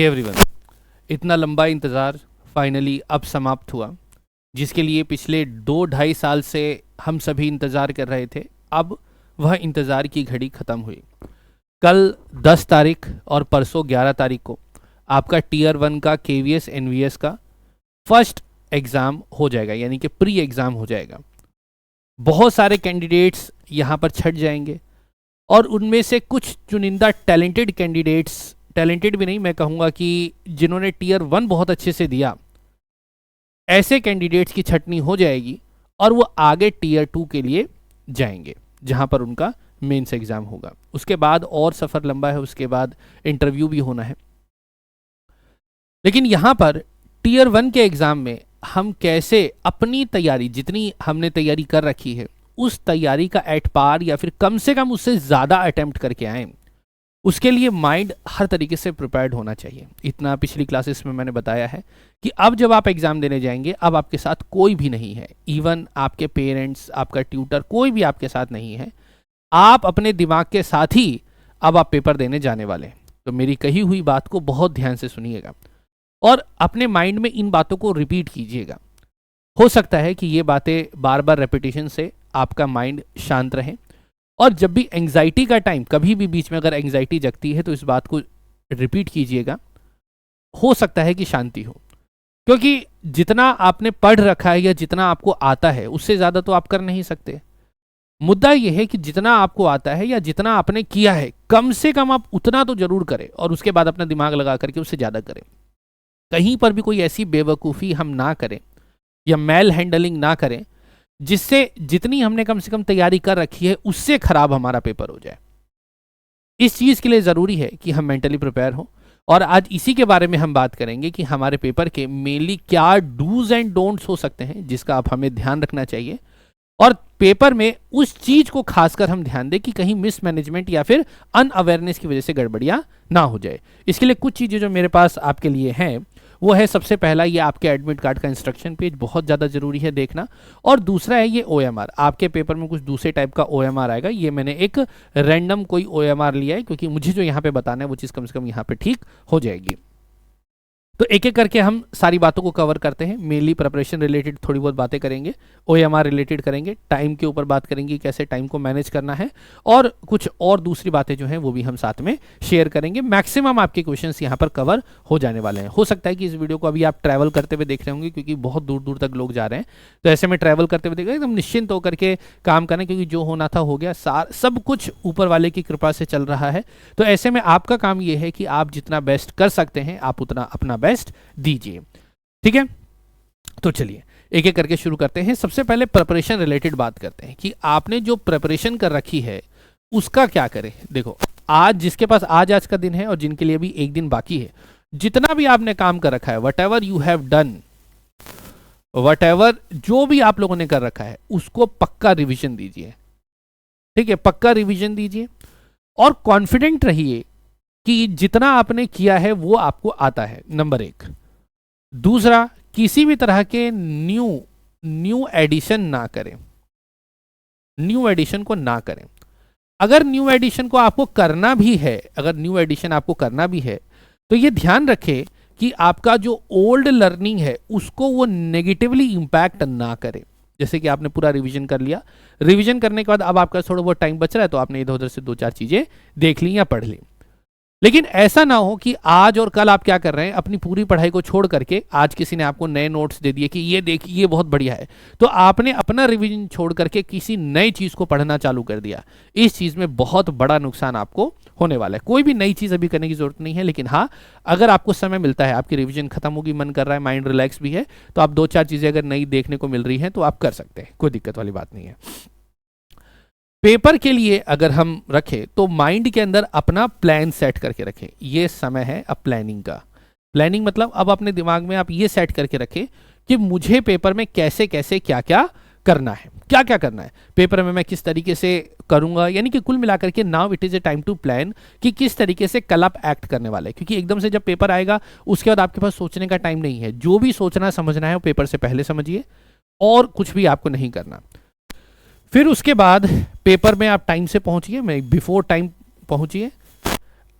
Hey everyone, इतना लंबा इंतज़ार फाइनली अब समाप्त हुआ, जिसके लिए पिछले 2-2.5 साल से हम सभी इंतज़ार कर रहे थे। अब वह इंतज़ार की घड़ी ख़त्म हुई। कल 10 तारीख और परसों 11 तारीख को आपका टीयर 1 का KVS NVS का फर्स्ट एग्ज़ाम हो जाएगा, यानी कि प्री एग्ज़ाम हो जाएगा। बहुत सारे कैंडिडेट्स यहाँ पर छट जाएंगे और उनमें से कुछ चुनिंदा टैलेंटेड कैंडिडेट्स, टैलेंटेड भी नहीं, मैं कहूँगा कि जिन्होंने टीयर 1 बहुत अच्छे से दिया, ऐसे कैंडिडेट्स की छटनी हो जाएगी और वो आगे टीयर 2 के लिए जाएंगे, जहाँ पर उनका मेंस एग्ज़ाम होगा। उसके बाद और सफ़र लंबा है, उसके बाद इंटरव्यू भी होना है। लेकिन यहाँ पर टीयर 1 के एग्ज़ाम में हम कैसे अपनी तैयारी, जितनी हमने तैयारी कर रखी है, उस तैयारी का एट पार या फिर कम से कम उससे ज़्यादा अटेम्प्ट करके आएँ, उसके लिए माइंड हर तरीके से प्रिपेयर्ड होना चाहिए। इतना पिछली क्लासेस में मैंने बताया है कि अब जब आप एग्ज़ाम देने जाएंगे, अब आपके साथ कोई भी नहीं है, इवन आपके पेरेंट्स, आपका ट्यूटर, कोई भी आपके साथ नहीं है। आप अपने दिमाग के साथ ही अब आप पेपर देने जाने वाले हैं। तो मेरी कही हुई बात को बहुत ध्यान से सुनिएगा और अपने माइंड में इन बातों को रिपीट कीजिएगा। हो सकता है कि ये बातें बार बार रेपिटेशन से आपका माइंड शांत रहे, और जब भी एंग्जाइटी का टाइम, कभी भी बीच में अगर एंग्जाइटी जगती है तो इस बात को रिपीट कीजिएगा। हो सकता है कि शांति हो, क्योंकि जितना आपने पढ़ रखा है या जितना आपको आता है, उससे ज़्यादा तो आप कर नहीं सकते। मुद्दा यह है कि जितना आपको आता है या जितना आपने किया है, कम से कम आप उतना तो जरूर करें और उसके बाद अपना दिमाग लगा करके उससे ज़्यादा करें। कहीं पर भी कोई ऐसी बेवकूफ़ी हम ना करें या मेल हैंडलिंग ना करें जिससे जितनी हमने कम से कम तैयारी कर रखी है उससे खराब हमारा पेपर हो जाए। इस चीज़ के लिए ज़रूरी है कि हम मेंटली प्रिपेयर हों, और आज इसी के बारे में हम बात करेंगे कि हमारे पेपर के मेनली क्या डूज एंड डोंट्स हो सकते हैं जिसका आप हमें ध्यान रखना चाहिए, और पेपर में उस चीज़ को खासकर हम ध्यान दें कि कहीं मिसमैनेजमेंट या फिर अनअवेयरनेस की वजह से गड़बड़ियाँ ना हो जाए। इसके लिए कुछ चीज़ें जो मेरे पास आपके लिए हैं वो है, सबसे पहला ये आपके एडमिट कार्ड का इंस्ट्रक्शन पेज, बहुत ज़्यादा ज़रूरी है देखना। और दूसरा है ये OMR। आपके पेपर में कुछ दूसरे टाइप का OMR आएगा। ये मैंने एक रैंडम कोई OMR लिया है, क्योंकि मुझे जो यहाँ पे बताना है वो चीज़ कम से कम यहाँ पे ठीक हो जाएगी। तो एक एक करके हम सारी बातों को कवर करते हैं। मेनली प्रिपरेशन रिलेटेड थोड़ी बहुत बातें करेंगे, OMR रिलेटेड करेंगे, टाइम के ऊपर बात करेंगे, कैसे टाइम को मैनेज करना है, और कुछ और दूसरी बातें जो हैं वो भी हम साथ में शेयर करेंगे। मैक्सिमम आपके क्वेश्चंस यहाँ पर कवर हो जाने वाले हैं। हो सकता है कि इस वीडियो को अभी आप ट्रैवल करते हुए देख रहे होंगे, क्योंकि बहुत दूर दूर तक लोग जा रहे हैं, तो ऐसे में ट्रैवल करते हुए देख रहे हैं, एकदम निश्चिंत होकर के काम करें, क्योंकि जो होना था हो गया, सब कुछ ऊपर वाले की कृपा से चल रहा है। तो ऐसे में आपका काम ये है कि आप जितना बेस्ट कर सकते हैं आप उतना अपना बेस्ट दीजिए, ठीक है। तो चलिए एक एक करके शुरू करते हैं। सबसे पहले प्रिपरेशन रिलेटेड बात करते हैं कि आपने जो प्रिपरेशन कर रखी है उसका क्या करें। देखो, आज जिसके पास आज का दिन है और जिनके लिए भी एक दिन बाकी है, जितना भी आपने काम कर रखा है, what ever you have done, what ever जो भी आप लोगों ने कर रखा है, उसको पक्का रिवीजन दीजिए, ठीक है। पक्का रिवीजन दीजिए और कॉन्फिडेंट रहिए कि जितना आपने किया है वो आपको आता है, नंबर 1। दूसरा, किसी भी तरह के न्यू एडिशन ना करें, न्यू एडिशन को ना करें। अगर न्यू एडिशन को आपको करना भी है, अगर न्यू एडिशन आपको करना भी है, तो ये ध्यान रखें कि आपका जो ओल्ड लर्निंग है उसको वो नेगेटिवली इम्पैक्ट ना करे। जैसे कि आपने पूरा रिवीजन कर लिया, रिवीजन करने के बाद अब आपका थोड़ा बहुत टाइम बच रहा है, तो आपने इधर उधर से 2-4 चीजें देख ली या पढ़ ली। लेकिन ऐसा ना हो कि आज और कल आप क्या कर रहे हैं, अपनी पूरी पढ़ाई को छोड़ करके आज किसी ने आपको नए नोट्स दे दिए कि ये देखिए ये बहुत बढ़िया है, तो आपने अपना रिवीजन छोड़ करके किसी नई चीज़ को पढ़ना चालू कर दिया। इस चीज़ में बहुत बड़ा नुकसान आपको होने वाला है। कोई भी नई चीज़ अभी करने की जरूरत नहीं है, लेकिन हाँ, अगर आपको समय मिलता है, आपकी रिविजन खत्म होगी, मन कर रहा है, माइंड रिलैक्स भी है, तो आप 2-4 चीज़ें अगर नई देखने को मिल रही हैं तो आप कर सकते हैं, कोई दिक्कत वाली बात नहीं है। पेपर के लिए अगर हम रखें तो माइंड के अंदर अपना प्लान सेट करके रखें। ये समय है अब प्लानिंग का। प्लानिंग मतलब अब अपने दिमाग में आप ये सेट करके रखें कि मुझे पेपर में कैसे कैसे क्या क्या करना है, क्या क्या करना है पेपर में, मैं किस तरीके से करूंगा। यानी कि कुल मिलाकर के now it is a time to plan कि किस तरीके से कल आप एक्ट करने वाले हैं, क्योंकि एकदम से जब पेपर आएगा उसके बाद आपके पास सोचने का टाइम नहीं है। जो भी सोचना समझना है वो पेपर से पहले समझिए, और कुछ भी आपको नहीं करना। फिर उसके बाद पेपर में आप टाइम से पहुंचिए, मैं बिफोर टाइम पहुंचिए।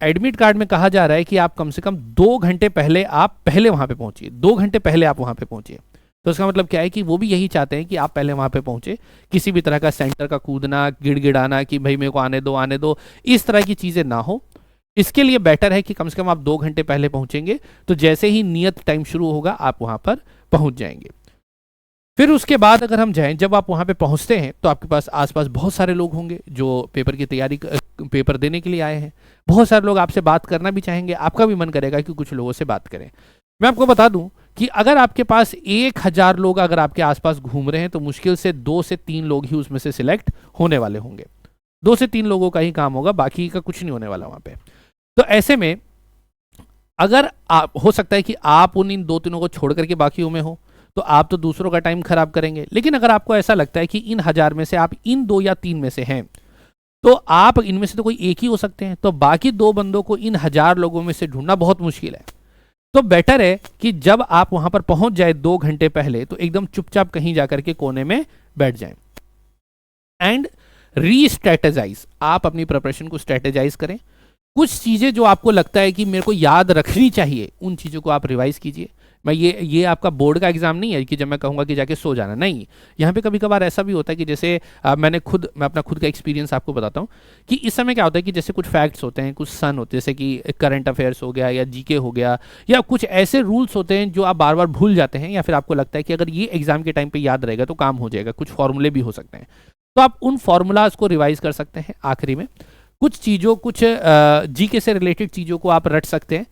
एडमिट कार्ड में कहा जा रहा है कि आप कम से कम 2 घंटे पहले आप पहले वहां पे पहुंचिए, 2 घंटे पहले आप वहां पे पहुंचिए। तो इसका मतलब क्या है कि वो भी यही चाहते हैं कि आप पहले वहां पे पहुंचे, किसी भी तरह का सेंटर का कूदना, गिड़गिड़ाना कि भाई मेरे को आने दो, इस तरह की चीजें ना हो। इसके लिए बेटर है कि कम से कम आप 2 घंटे पहले पहुंचेंगे, तो जैसे ही नियत टाइम शुरू होगा आप वहां पर पहुंच जाएंगे। फिर उसके बाद अगर हम जाएं, जब आप वहां पे पहुंचते हैं तो आपके पास आसपास बहुत सारे लोग होंगे जो पेपर की तैयारी पेपर देने के लिए आए हैं। बहुत सारे लोग आपसे बात करना भी चाहेंगे, आपका भी मन करेगा कि कुछ लोगों से बात करें। मैं आपको बता दूं कि अगर आपके पास 1000 लोग अगर आपके आसपास घूम रहे हैं तो मुश्किल से 2 से 3 लोग ही उसमें से सिलेक्ट होने वाले होंगे। 2 से 3 लोगों का ही काम होगा, बाकी का कुछ नहीं होने वाला वहां पे। तो ऐसे में अगर आप, हो सकता है कि आप उन इन 2-3 को छोड़ करके बाकियों में हो, तो आप तो दूसरों का टाइम खराब करेंगे। लेकिन अगर आपको ऐसा लगता है कि इन 1000 में से आप इन 2 या 3 में से हैं, तो आप इनमें से तो कोई एक ही हो सकते हैं, तो बाकी 2 बंदों को इन 1000 लोगों में से ढूंढना बहुत मुश्किल है। तो बेटर है कि जब आप वहां पर पहुंच जाए 2 घंटे पहले, तो एकदम चुपचाप कहीं जाकर के कोने में बैठ जाएं एंड री-स्ट्रेटेजाइज। आप अपनी प्रिपरेशन को स्ट्रेटेजाइज करें। कुछ चीजें जो आपको लगता है कि मेरे को याद रखनी चाहिए, उन चीजों को आप रिवाइज कीजिए। मैं ये आपका बोर्ड का एग्जाम नहीं है कि जब मैं कहूंगा कि जाके सो जाना, नहीं। यहाँ पे कभी कभार ऐसा भी होता है कि जैसे मैं अपना खुद का एक्सपीरियंस आपको बताता हूँ कि इस समय क्या होता है कि जैसे कुछ फैक्ट्स होते हैं, कुछ सन होते हैं, जैसे कि करंट अफेयर्स हो गया या जीके हो गया, या कुछ ऐसे रूल्स होते हैं जो आप बार बार भूल जाते हैं, या फिर आपको लगता है कि अगर ये एग्जाम के टाइम पे याद रहेगा तो काम हो जाएगा। कुछ फॉर्मूले भी हो सकते हैं, तो आप उन फॉर्मूलाज को रिवाइज कर सकते हैं। आखिरी में कुछ चीज़ों, कुछ जीके से रिलेटेड चीज़ों को आप रट सकते हैं,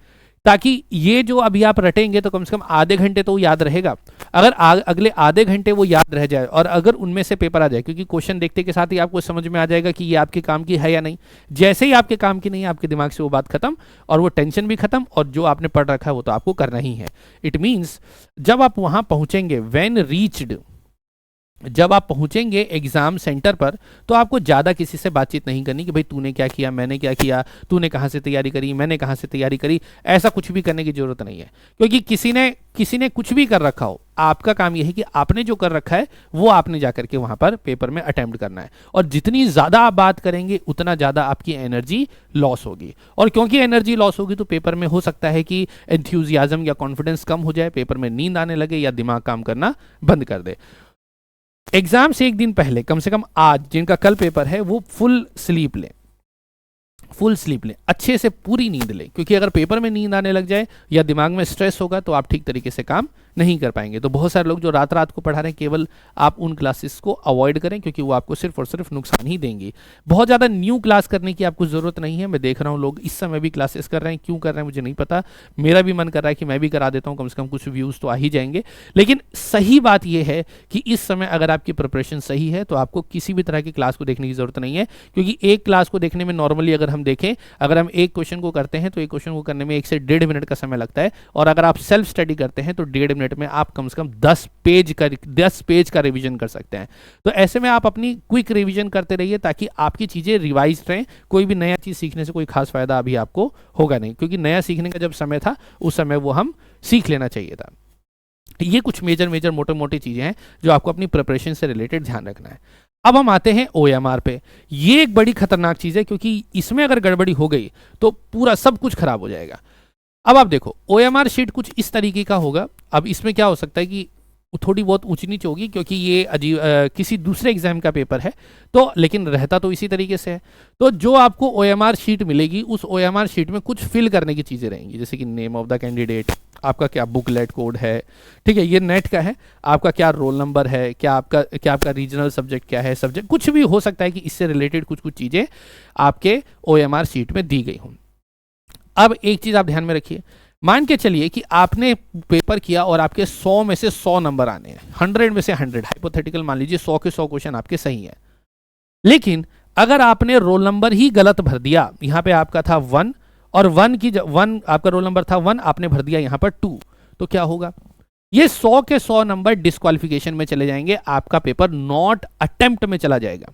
ताकि ये जो अभी आप रटेंगे तो कम से कम आधे घंटे तो याद रहेगा। अगर अगले आधे घंटे वो याद रह जाए और अगर उनमें से पेपर आ जाए, क्योंकि क्वेश्चन देखते के साथ ही आपको समझ में आ जाएगा कि ये आपके काम की है या नहीं। जैसे ही आपके काम की नहीं है, आपके दिमाग से वो बात खत्म और वो टेंशन भी खत्म, और जो आपने पढ़ रखा है वो तो आपको करना ही है। इट मीन्स जब आप वहां पहुंचेंगे, व्हेन रीच्ड, जब आप पहुंचेंगे एग्जाम सेंटर पर, तो आपको ज़्यादा किसी से बातचीत नहीं करनी कि भाई तूने क्या किया, मैंने क्या किया, तूने कहाँ से तैयारी करी, मैंने कहाँ से तैयारी करी। ऐसा कुछ भी करने की जरूरत नहीं है, क्योंकि किसी ने कुछ भी कर रखा हो, आपका काम यह है कि आपने जो कर रखा है वो आपने जाकर के वहां पर पेपर में अटेम्प्ट करना है। और जितनी ज़्यादा आप बात करेंगे उतना ज़्यादा आपकी एनर्जी लॉस होगी, और क्योंकि एनर्जी लॉस होगी तो पेपर में हो सकता है कि एंथ्यूजियाज्म या कॉन्फिडेंस कम हो जाए, पेपर में नींद आने लगे या दिमाग काम करना बंद कर दे। एग्जाम से एक दिन पहले, कम से कम आज जिनका कल पेपर है, वो फुल स्लीप लें, अच्छे से पूरी नींद लें, क्योंकि अगर पेपर में नींद आने लग जाए या दिमाग में स्ट्रेस होगा तो आप ठीक तरीके से काम नहीं कर पाएंगे। तो बहुत सारे लोग जो रात रात को पढ़ा रहे हैं, केवल आप उन क्लासेस को अवॉइड करें, क्योंकि वो आपको सिर्फ और सिर्फ नुकसान ही देंगी। बहुत ज़्यादा न्यू क्लास करने की आपको ज़रूरत नहीं है। मैं देख रहा हूँ लोग इस समय भी क्लासेस कर रहे हैं, क्यों कर रहे हैं मुझे नहीं पता। मेरा भी मन कर रहा है कि मैं भी करा देता हूँ, कम से कम कुछ व्यूज़ तो आ ही जाएंगे। लेकिन सही बात यह है कि इस समय अगर आपकी प्रिपरेशन सही है तो आपको किसी भी तरह की क्लास को देखने की ज़रूरत नहीं है, क्योंकि एक क्लास को देखने में नॉर्मली अगर हम देखें, अगर हम एक क्वेश्चन को करते हैं तो एक क्वेश्चन को करने में 1 से 1.5 मिनट का समय लगता है, और अगर आप सेल्फ स्टडी करते हैं तो 1.5 मिनट में आप कम से कम 10 पेज का रिवीजन कर सकते हैं। तो ऐसे में आप अपनी क्विक रिवीजन करते रहिए ताकि आपकी चीजें रिवाइज रहें। कोई भी नया चीज सीखने से कोई खास फायदा अभी आपको होगा नहीं, क्योंकि नया सीखने का जब समय था उस समय वो हम सीख लेना चाहिए था। ये कुछ मेजर मोटे मोटी चीजें हैं जो आपको अपनी प्रिपरेशन से रिलेटेड ध्यान रखना है। अब हम आते हैं OMR पे। ये एक बड़ी खतरनाक चीज है, क्योंकि इसमें अगर गड़बड़ी हो गई तो पूरा सब कुछ खराब हो जाएगा। अब आप देखो, OMR शीट कुछ इस तरीके का होगा। अब इसमें क्या हो सकता है कि थोड़ी बहुत ऊंच नीच होगी, क्योंकि ये अजीब किसी दूसरे एग्जाम का पेपर है, तो लेकिन रहता तो इसी तरीके से है। तो जो आपको OMR शीट मिलेगी, उस OMR शीट में कुछ फिल करने की चीज़ें रहेंगी, जैसे कि नेम ऑफ द कैंडिडेट, आपका क्या बुकलेट कोड है, ठीक है, ये नेट का है, आपका क्या रोल नंबर है, क्या आपका रीजनल सब्जेक्ट क्या है, सब्जेक्ट कुछ भी हो सकता है कि इससे रिलेटेड कुछ चीज़ें आपके OMR शीट में दी गई हों। अब एक चीज़ आप ध्यान में रखिए, मान के चलिए कि आपने पेपर किया और आपके 100 में से 100 नंबर आने हैं, 100 में से 100, हाइपोथेटिकल मान लीजिए 100 के 100 क्वेश्चन आपके सही है, लेकिन अगर आपने रोल नंबर ही गलत भर दिया, यहां पे आपका था 1 और 1 आपका रोल नंबर था 1, आपने भर दिया यहां पर 2, तो क्या होगा? ये 100 के 100 नंबर डिस्क्वालिफिकेशन में चले जाएंगे, आपका पेपर नॉट अटेम्प्ट में चला जाएगा।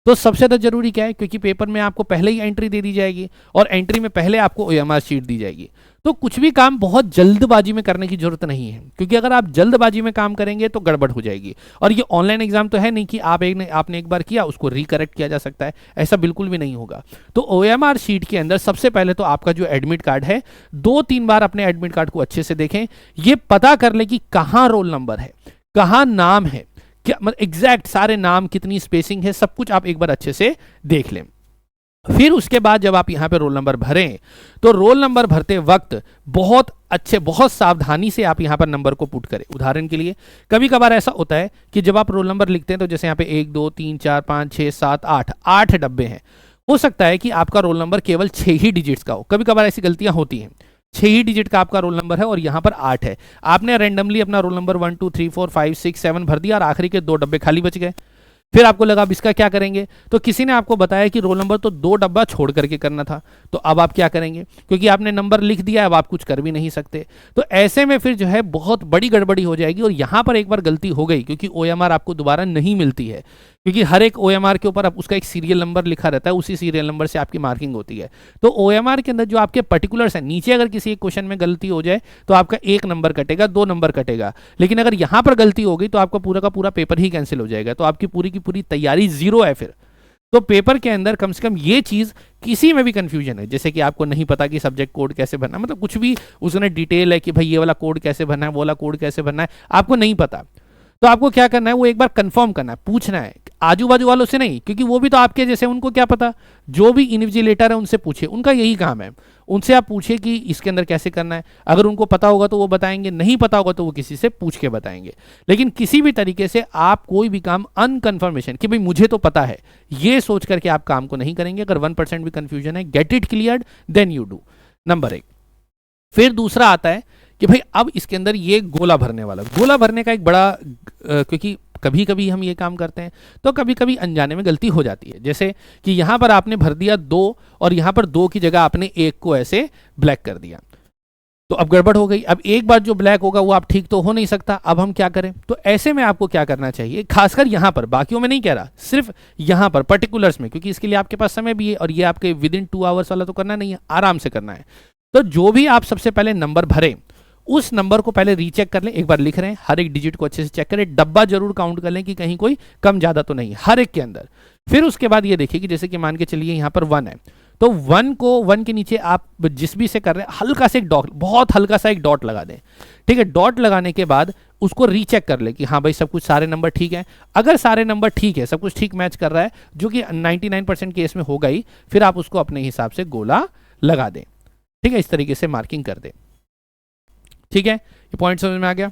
तो सबसे ज़्यादा जरूरी क्या है, क्योंकि पेपर में आपको पहले ही एंट्री दे दी जाएगी और एंट्री में पहले आपको ओएमआर शीट दी जाएगी। तो कुछ भी काम बहुत जल्दबाजी में करने की जरूरत नहीं है, क्योंकि अगर आप जल्दबाजी में काम करेंगे तो गड़बड़ हो जाएगी। और ये ऑनलाइन एग्जाम तो है नहीं कि आपने एक बार किया उसको रिकरेक्ट किया जा सकता है, ऐसा बिल्कुल भी नहीं होगा। तो ओएमआर शीट के अंदर सबसे पहले तो आपका जो एडमिट कार्ड है, 2-3 बार अपने एडमिट कार्ड को अच्छे से देखें, ये पता कर ले कि कहाँ रोल नंबर है, कहाँ नाम है, क्या मतलब एग्जैक्ट सारे नाम, कितनी स्पेसिंग है, सब कुछ आप एक बार अच्छे से देख लें। फिर उसके बाद जब आप यहाँ पे रोल नंबर भरें तो रोल नंबर भरते वक्त बहुत अच्छे, बहुत सावधानी से आप यहाँ पर नंबर को पुट करें। उदाहरण के लिए कभी कभार ऐसा होता है कि जब आप रोल नंबर लिखते हैं तो जैसे यहाँ पे 1 2 3 4 5 6 7 8 डब्बे हैं, हो सकता है कि आपका रोल नंबर केवल 6 ही डिजिट्स का हो। कभी कभार ऐसी गलतियां होती हैं, 6 ही डिजिट का आपका रोल नंबर है और यहाँ पर 8 है, आपने रैंडमली अपना रोल नंबर 1 2 3 4 5 6 7 भर दिया और आखिरी के 2 डब्बे खाली बच गए। फिर आपको लगा अब इसका क्या करेंगे, तो किसी ने आपको बताया कि रोल नंबर तो 2 डब्बा छोड़ करके करना था, तो अब आप क्या करेंगे, क्योंकि आपने नंबर लिख दिया, अब आप कुछ कर भी नहीं सकते। तो ऐसे में फिर जो है बहुत बड़ी गड़बड़ी हो जाएगी। और यहाँ पर एक बार गलती हो गई, क्योंकि ओएमआर आपको दोबारा नहीं मिलती है, क्योंकि हर एक ओएमआर के ऊपर उसका एक सीरियल नंबर लिखा रहता है, उसी सीरियल नंबर से आपकी मार्किंग होती है। तो ओएमआर के अंदर जो आपके पर्टिकुलर्स हैं, नीचे अगर किसी एक क्वेश्चन में गलती हो जाए तो आपका 1 नंबर कटेगा, 2 नंबर कटेगा, लेकिन अगर यहाँ पर गलती हो गई तो आपका पूरा का पूरा पेपर ही कैंसिल हो जाएगा, तो आपकी पूरी की पूरी तैयारी जीरो है फिर। तो पेपर के अंदर कम से कम ये चीज, किसी में भी कंफ्यूजन है, जैसे कि आपको नहीं पता कि सब्जेक्ट कोड कैसे भरना, मतलब कुछ भी उसने डिटेल है कि भाई ये वाला कोड कैसे भरना है, वो वाला कोड कैसे भरना है, आपको नहीं पता, तो आपको क्या करना है, वो एक बार कंफर्म करना है, पूछना है आजू बाजू वालों से नहीं, क्योंकि वो भी तो आपके जैसे, उनको क्या पता, जो भी इन्विजिलेटर है उनसे पूछिए, उनका यही काम है, उनसे आप पूछिए कि इसके अंदर कैसे करना है। अगर उनको पता होगा तो वो बताएंगे, नहीं पता होगा तो वो किसी से पूछ के बताएंगे। लेकिन किसी भी तरीके से आप कोई भी काम अनकन्फर्मेशन कि भाई मुझे तो पता है, ये सोच करके आप काम को नहीं करेंगे। अगर 1% भी कंफ्यूजन है, get it cleared then you do, number 1। फिर दूसरा आता है कि भाई अब इसके अंदर ये गोला भरने वाला, गोला भरने का एक बड़ा क्योंकि कभी कभी हम ये काम करते हैं तो कभी कभी अनजाने में गलती हो जाती है, जैसे कि यहाँ पर आपने भर दिया 2 और यहाँ पर 2 की जगह आपने 1 को ऐसे ब्लैक कर दिया, तो अब गड़बड़ हो गई। अब एक बार जो ब्लैक होगा वो आप ठीक तो हो नहीं सकता, अब हम क्या करें, तो ऐसे में आपको क्या करना चाहिए, खासकर यहाँ पर, बाकियों में नहीं कह रहा, सिर्फ यहाँ पर पर्टिकुलर्स में, क्योंकि इसके लिए आपके पास समय भी है और ये आपके विदिन 2 आवर्स वाला तो करना नहीं है, आराम से करना है। तो जो भी आप सबसे पहले नंबर भरें उस नंबर को पहले रीचेक कर लें, एक बार लिख रहे हैं, हर एक डिजिट को अच्छे से चेक करें, डब्बा जरूर काउंट कर लें कि कहीं कोई कम ज्यादा तो नहीं हर एक के अंदर। फिर उसके बाद ये देखिए कि जैसे कि मान के चलिए यहाँ पर 1 है, तो 1 के नीचे आप जिस भी से कर रहे हैं हल्का से एक डॉट, बहुत हल्का सा एक डॉट लगा दें, ठीक है। डॉट लगाने के बाद उसको रीचेक कर ले कि हाँ भाई सब कुछ सारे नंबर ठीक है। अगर सारे नंबर ठीक है, सब कुछ ठीक मैच कर रहा है, जो कि 99% केस में होगा ही, फिर आप उसको अपने हिसाब से गोला लगा दें, ठीक है, इस तरीके से मार्किंग कर दें, ठीक है। ये पॉइंट समझ में आ गया।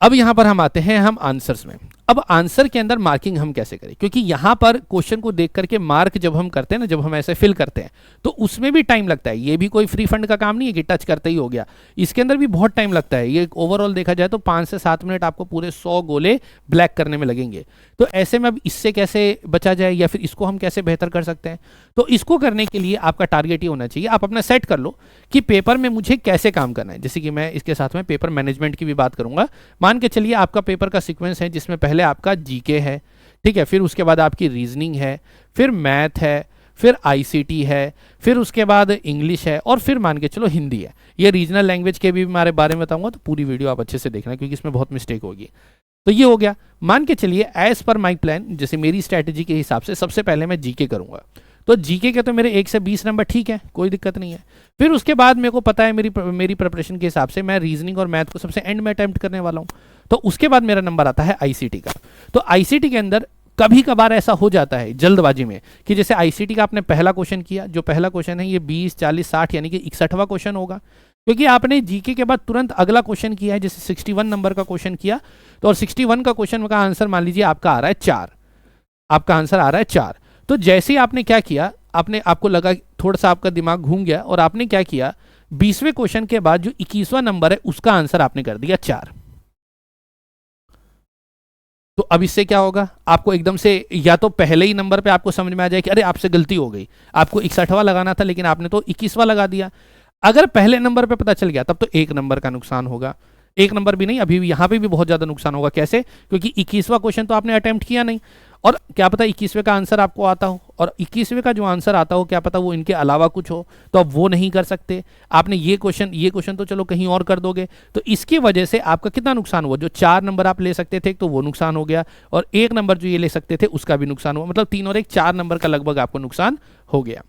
अब यहां पर हम आते हैं हम आंसर्स में। अब आंसर के अंदर मार्किंग हम कैसे करें, क्योंकि यहां पर क्वेश्चन को देख करके मार्क जब हम करते हैं ना, जब हम ऐसे फिल करते हैं तो उसमें भी टाइम लगता है। ये भी कोई फ्री फंड का काम नहीं है कि टच करते ही हो गया, इसके अंदर भी बहुत टाइम लगता है। ये ओवरऑल देखा जाए तो 5 से 7 मिनट आपको पूरे 100 गोले ब्लैक करने में लगेंगे। तो ऐसे में अब इससे कैसे बचा जाए या फिर इसको हम कैसे बेहतर कर सकते हैं, तो इसको करने के लिए आपका टारगेट ये होना चाहिए, आप अपना सेट कर लो कि पेपर में मुझे कैसे काम करना है। जैसे कि मैं इसके साथ में पेपर मैनेजमेंट की भी बात करूंगा। मान के चलिए आपका पेपर का सीक्वेंस है जिसमें पहले आपका जीके है, ठीक है, फिर उसके बाद आपकी रीजनिंग है, फिर मैथ है, फिर आईसीटी है, फिर उसके बाद इंग्लिश है और फिर मान के चलो हिंदी है। ये रीजनल लैंग्वेज के भी हमारे बारे में बताऊंगा, तो पूरी वीडियो आप अच्छे से देखना क्योंकि इसमें बहुत मिस्टेक होगी। तो ये हो गया। मान के चलिए एज पर माई प्लान, जैसे मेरी स्ट्रैटेजी के हिसाब से सबसे पहले मैं जीके करूंगा। तो जीके के तो मेरे 1 से 20 नंबर ठीक है, कोई दिक्कत नहीं है। फिर उसके बाद मेरे को पता है मेरी प्रिपरेशन के हिसाब से मैं रीजनिंग और मैथ को सबसे एंड में अटेम्प्ट करने वाला हूँ। तो उसके बाद मेरा नंबर आता है आईसीटी का। तो आईसीटी के अंदर कभी कभार ऐसा हो जाता है जल्दबाजी में कि जैसे आईसीटी का आपने पहला क्वेश्चन किया, जो पहला क्वेश्चन है ये 20, 40, 60 यानी कि 61वां क्वेश्चन होगा, क्योंकि आपने जीके के बाद तुरंत अगला क्वेश्चन किया है, जैसे 61 नंबर का क्वेश्चन किया, तो और 61 का क्वेश्चन का आंसर मान लीजिए आपका आ रहा है 4, आपका आंसर आ रहा है 4। तो जैसे ही आपने क्या किया, आपको लगा थोड़ा सा आपका दिमाग घूम गया और आपने क्या किया, 20वें क्वेश्चन के बाद जो 21वां नंबर है उसका आंसर आपने कर दिया 4। तो अब इससे क्या होगा, आपको एकदम से या तो पहले ही नंबर पे आपको समझ में आ जाए कि अरे आपसे गलती हो गई, आपको 61वां लगाना था लेकिन आपने तो 21वां लगा दिया। अगर पहले नंबर पे पता चल गया तब तो 1 नंबर का नुकसान होगा, 1 नंबर भी नहीं, अभी भी यहाँ पे भी बहुत ज़्यादा नुकसान होगा। कैसे? क्योंकि 21वां क्वेश्चन तो आपने अटेम्प्ट किया नहीं, और क्या पता 21वें का आंसर आपको आता हो, और 21वें का जो आंसर आता हो क्या पता वो इनके अलावा कुछ हो, तो आप वो नहीं कर सकते। आपने ये क्वेश्चन तो चलो कहीं और कर दोगे, तो इसकी वजह से आपका कितना नुकसान हुआ? जो 4 नंबर आप ले सकते थे तो वो नुकसान हो गया, और 1 नंबर जो ये ले सकते थे उसका भी नुकसान हुआ, मतलब 3 और 1 4 नंबर का लगभग आपको नुकसान हो गया।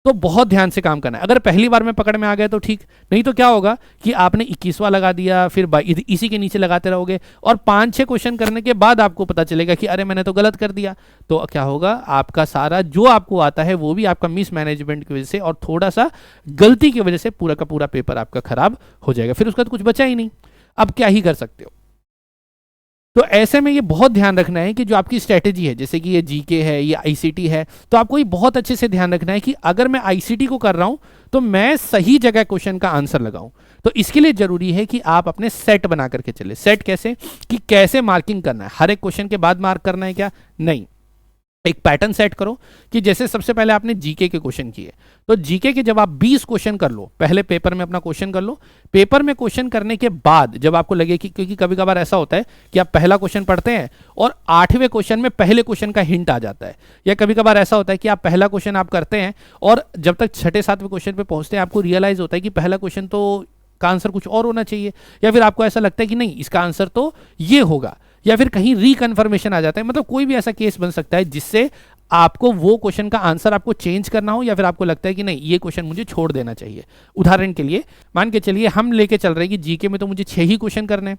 तो बहुत ध्यान से काम करना है। अगर पहली बार में पकड़ में आ गए तो ठीक, नहीं तो क्या होगा कि आपने 21वां लगा दिया, फिर इसी के नीचे लगाते रहोगे, और 5-6 क्वेश्चन करने के बाद आपको पता चलेगा कि अरे मैंने तो गलत कर दिया। तो क्या होगा, आपका सारा जो आपको आता है वो भी आपका मिसमैनेजमेंट की वजह से और थोड़ा सा गलती की वजह से पूरा का पूरा पेपर आपका खराब हो जाएगा, फिर उसका तो कुछ बचा ही नहीं। अब क्या ही कर सकते हो। तो ऐसे में ये बहुत ध्यान रखना है कि जो आपकी स्ट्रेटेजी है, जैसे कि ये जीके है, ये आईसीटी है, तो आपको ये बहुत अच्छे से ध्यान रखना है कि अगर मैं आईसीटी को कर रहा हूं तो मैं सही जगह क्वेश्चन का आंसर लगाऊं। तो इसके लिए जरूरी है कि आप अपने सेट बना करके चले। सेट कैसे? कि कैसे मार्किंग करना है, हर एक क्वेश्चन के बाद मार्क करना है क्या? नहीं, एक पैटर्न सेट करो कि जैसे सबसे पहले आपने जीके के क्वेश्चन किए, तो जीके के जब आप 20 क्वेश्चन कर लो, पहले पेपर में अपना क्वेश्चन कर लो। पेपर में क्वेश्चन करने के बाद जब आपको लगे कि, क्योंकि कभी कभार ऐसा होता है कि आप पहला क्वेश्चन पढ़ते हैं और 8वें क्वेश्चन में पहले क्वेश्चन का हिंट आ जाता है, या कभी कभार ऐसा होता है कि आप पहला क्वेश्चन आप करते हैं और जब तक 6-7वें क्वेश्चन पे पहुंचते हैं आपको रियलाइज होता है कि पहला क्वेश्चन तो का आंसर कुछ और होना चाहिए, या फिर आपको ऐसा लगता है कि नहीं इसका आंसर तो ये होगा, या फिर कहीं रिकन्फर्मेशन आ जाता है। मतलब कोई भी ऐसा केस बन सकता है जिससे आपको वो क्वेश्चन का आंसर आपको चेंज करना हो, या फिर आपको लगता है कि नहीं ये क्वेश्चन मुझे छोड़ देना चाहिए। उदाहरण के लिए मान के चलिए हम लेके चल रहे हैं कि जीके में तो मुझे 6 ही क्वेश्चन करने हैं,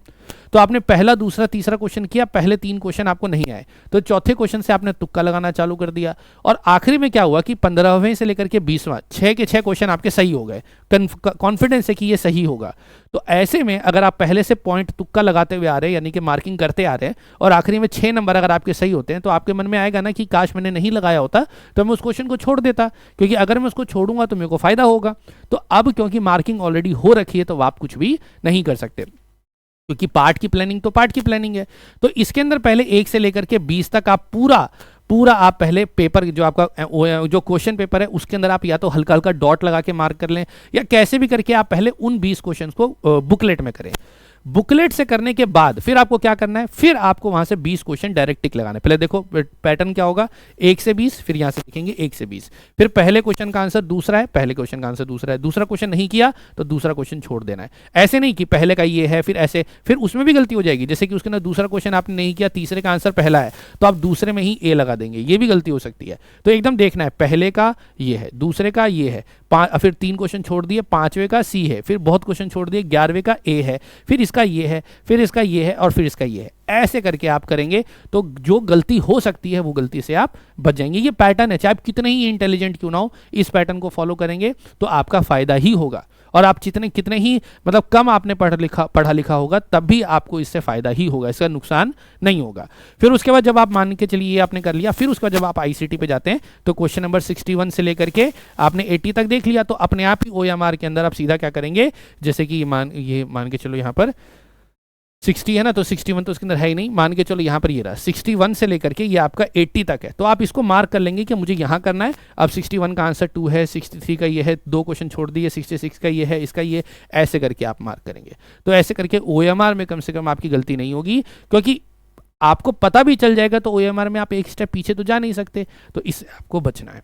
तो आपने पहला, दूसरा, तीसरा क्वेश्चन किया, पहले 3 क्वेश्चन आपको नहीं आए, तो चौथे क्वेश्चन से आपने तुक्का लगाना चालू कर दिया, और आखिरी में क्या हुआ कि 15वें से लेकर के 20वां 6 के 6 क्वेश्चन आपके सही हो गए, कॉन्फिडेंस है कि ये सही होगा। तो ऐसे में अगर आप पहले से पॉइंट तुक्का लगाते हुए आ रहे हैं, यानी कि मार्किंग करते आ रहे हैं, और आखिरी में 6 नंबर अगर आपके सही होते हैं, तो आपके मन में आएगा ना कि काश मैंने नहीं लगाया होता तो मैं उस क्वेश्चन को छोड़ देता, क्योंकि अगर मैं उसको छोड़ूंगा तो मेरे को फायदा होगा। तो अब क्योंकि मार्किंग ऑलरेडी हो रखी है तो आप कुछ भी नहीं कर सकते, क्योंकि पार्ट की प्लानिंग तो पार्ट की प्लानिंग है। तो इसके अंदर पहले 1 से लेकर के 20 तक आप पूरा आप पहले पेपर जो आपका जो क्वेश्चन पेपर है उसके अंदर आप या तो हल्का हल्का डॉट लगा के मार्क कर लें, या कैसे भी करके आप पहले उन 20 क्वेश्चन को बुकलेट में करें। बुकलेट से करने के बाद फिर आपको क्या करना है, फिर आपको वहां से 20 क्वेश्चन डायरेक्ट टिक लगाना है। पहले देखो पैटर्न क्या होगा, 1 से 20, फिर यहां से लिखेंगे 1 से 20, फिर पहले क्वेश्चन का आंसर दूसरा है, पहले क्वेश्चन का आंसर दूसरा है, दूसरा क्वेश्चन नहीं किया तो दूसरा क्वेश्चन छोड़ देना है। ऐसे नहीं कि पहले का ये है फिर ऐसे, फिर उसमें भी गलती हो जाएगी, जैसे कि उसके अंदर दूसरा क्वेश्चन आपने नहीं किया, तीसरे का आंसर पहला है तो आप दूसरे में ही ए लगा देंगे, ये भी गलती हो सकती है। तो एकदम देखना है, पहले का ये है, दूसरे का ये है, फिर 3 क्वेश्चन छोड़ दिए, 5वें का सी है, फिर बहुत क्वेश्चन छोड़ दिए, 11वें का ए है, फिर इसका ये है, फिर इसका ये है, और फिर इसका ये है। ऐसे करके आप करेंगे तो जो गलती हो सकती है वो गलती से आप बच जाएंगे। ये पैटर्न है, चाहे आप कितने ही इंटेलिजेंट क्यों ना हो, इस पैटर्न को फॉलो करेंगे तो आपका फायदा ही होगा। और आप कितने ही मतलब कम आपने पढ़ा लिखा होगा तब भी आपको इससे फायदा ही होगा, इसका नुकसान नहीं होगा। फिर उसके बाद जब आप मान के चलिए ये आपने कर लिया, फिर उसके बाद जब आप आईसीटी पे जाते हैं तो क्वेश्चन नंबर 61 से लेकर के आपने 80 तक देख लिया, तो अपने आप ही ओएमआर के अंदर आप सीधा क्या करेंगे, जैसे कि ये मान के चलो यहाँ पर 60 है ना, तो 61 तो उसके अंदर है ही नहीं, मान के चलो यहाँ पर ये रहा 61 से लेकर के ये आपका 80 तक है, तो आप इसको मार्क कर लेंगे कि मुझे यहाँ करना है। अब 61 का आंसर 2 है, 63 का ये है, 2 क्वेश्चन छोड़ दिए, 66 का ये है, इसका ये, ऐसे करके आप मार्क करेंगे। तो ऐसे करके ओएमआर में कम से कम आपकी गलती नहीं होगी, क्योंकि आपको पता भी चल जाएगा तो ओएमआर में आप एक स्टेप पीछे तो जा नहीं सकते, तो इससे आपको बचना है।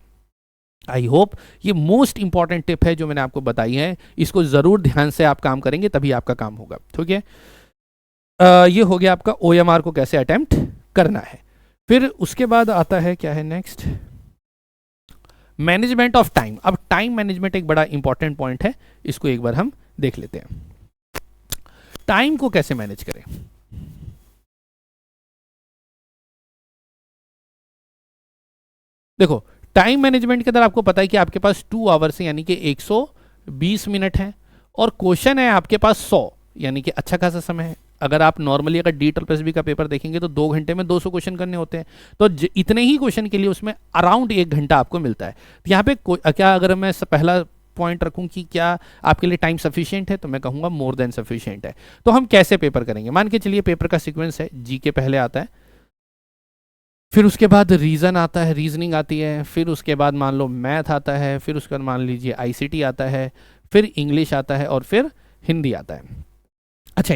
आई होप ये मोस्ट इंपॉर्टेंट टिप है जो मैंने आपको बताई है, इसको जरूर ध्यान से आप काम करेंगे तभी आपका काम होगा। ठीक है, ये हो गया आपका ओएमआर को कैसे अटेम्प्ट करना है। फिर उसके बाद आता है क्या है नेक्स्ट, मैनेजमेंट ऑफ टाइम। अब टाइम मैनेजमेंट एक बड़ा इंपॉर्टेंट पॉइंट है, इसको एक बार हम देख लेते हैं। टाइम को कैसे मैनेज करें। देखो टाइम मैनेजमेंट के अंदर आपको पता है कि आपके पास 2 आवर्स है, यानी कि 120 मिनट है, और क्वेश्चन है आपके पास 100, यानी कि अच्छा खासा समय है। अगर आप नॉर्मली अगर DSSB का पेपर देखेंगे तो 2 घंटे में 200 क्वेश्चन करने होते हैं, तो इतने ही क्वेश्चन के लिए उसमें अराउंड 1 घंटा आपको मिलता है। तो यहाँ पे क्या अगर मैं पहला पॉइंट रखूं कि क्या आपके लिए टाइम सफिशिएंट है, तो मैं कहूँगा मोर देन सफिशिएंट है। तो हम कैसे पेपर करेंगे, मान के चलिए पेपर का सीक्वेंस है, जीके पहले आता है, फिर उसके बाद रीजन आता है, रीजनिंग आती है, फिर उसके बाद मान लो मैथ आता है, फिर उसके बाद मान लीजिए आईसीटी आता है, फिर इंग्लिश आता है, और फिर हिंदी आता है। अच्छा,